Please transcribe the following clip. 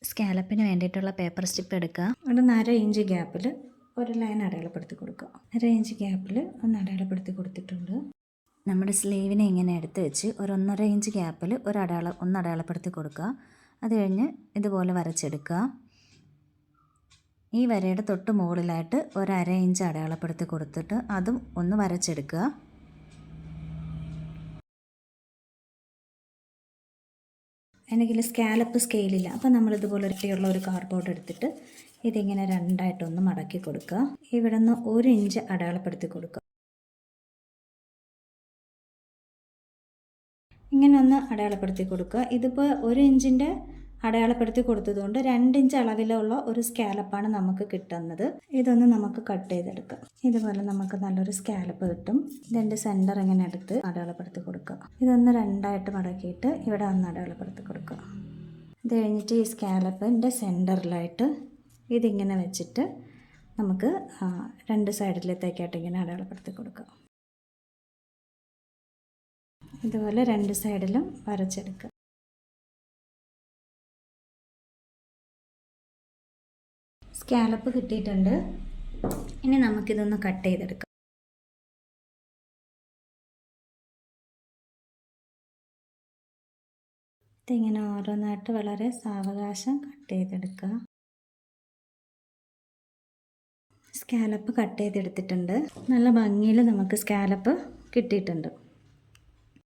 സ്കാലപ്പിന് വേണ്ടിയിട്ടുള്ള പേപ്പർ സ്റ്റിപ്പ് എടുക്കുക. ഒരു 1/2 ഇഞ്ച് ഗ്യാപ്പിൽ ഒരു ലൈൻ അടയാളപ്പെടുത്തി കൊടുക്കുക. 1/2 ഇഞ്ച് ഗ്യാപ്പിൽ ഒന്ന് അടയാളപ്പെടുത്തി കൊടുത്തിട്ടുണ്ട്. നമ്മുടെ സ്ലീവിനെ ഇങ്ങനെ എടുത്ത് വെച്ച് ഒരു 1/2 ഇഞ്ച് ഗ്യാപ്പിൽ ഒന്ന് അടയാളപ്പെടുത്തി കൊടുക്കുക. അത് കഴിഞ്ഞ് ഇതുപോലെ വരച്ചെടുക്കുക. ഈ വരയുടെ തൊട്ട് മുകളിലായിട്ട് ഒരു 1/2 ഇഞ്ച് അടയാളപ്പെടുത്തി കൊടുത്തിട്ട് അതും ഒന്ന് വരച്ചെടുക്കുക. അല്ലെങ്കിൽ സ്കാലപ്പ് സ്കെയിലില്ല, അപ്പോൾ നമ്മളിതുപോലെ ഒറ്റയുള്ള ഒരു കാർഡ്ബോർഡ് എടുത്തിട്ട് ഇതിങ്ങനെ രണ്ടായിട്ടൊന്ന് മടക്കി കൊടുക്കുക. ഇവിടെ നിന്ന് 1 ഇഞ്ച് അടയാളപ്പെടുത്തി കൊടുക്കുക. ഇങ്ങനെ ഒന്ന് അടയാളപ്പെടുത്തി കൊടുക്കുക. ഇതിപ്പോൾ 1 ഇഞ്ചിൻ്റെ അടയാളപ്പെടുത്തി കൊടുത്തതുകൊണ്ട് 2 ഇഞ്ച് അളവിലുള്ള ഒരു സ്കാലപ്പാണ് നമുക്ക് കിട്ടുന്നത്. ഇതൊന്ന് നമുക്ക് കട്ട് ചെയ്തെടുക്കാം. ഇതുപോലെ നമുക്ക് നല്ലൊരു സ്കാലപ്പ് കിട്ടും. ഇതിൻ്റെ സെൻറ്റർ ഇങ്ങനെ എടുത്ത് അടയാളപ്പെടുത്തി കൊടുക്കുക. ഇതൊന്ന് രണ്ടായിട്ട് മടക്കിയിട്ട് ഇവിടെ ഒന്ന് അടയാളപ്പെടുത്തി കൊടുക്കുക. ഇത് കഴിഞ്ഞിട്ട് ഈ സ്കാലപ്പിൻ്റെ സെൻറ്ററിലായിട്ട് ഇതിങ്ങനെ വെച്ചിട്ട് നമുക്ക് 2 സൈഡിലത്തേക്കായിട്ട് ഇങ്ങനെ അടയാളപ്പെടുത്തി കൊടുക്കുക. ഇതുപോലെ 2 സൈഡിലും വരച്ചെടുക്കുക. സ്കാലപ്പ് കിട്ടിയിട്ടുണ്ട്. ഇനി നമുക്കിതൊന്ന് കട്ട് ചെയ്തെടുക്കാം. ഇതിങ്ങനെ ഓരോന്നായിട്ട് വളരെ സാവകാശം കട്ട് ചെയ്തെടുക്കുക. സ്കാലപ്പ് കട്ട് ചെയ്തെടുത്തിട്ടുണ്ട്. നല്ല ഭംഗിയിൽ നമുക്ക് സ്കാലപ്പ് കിട്ടിയിട്ടുണ്ട്.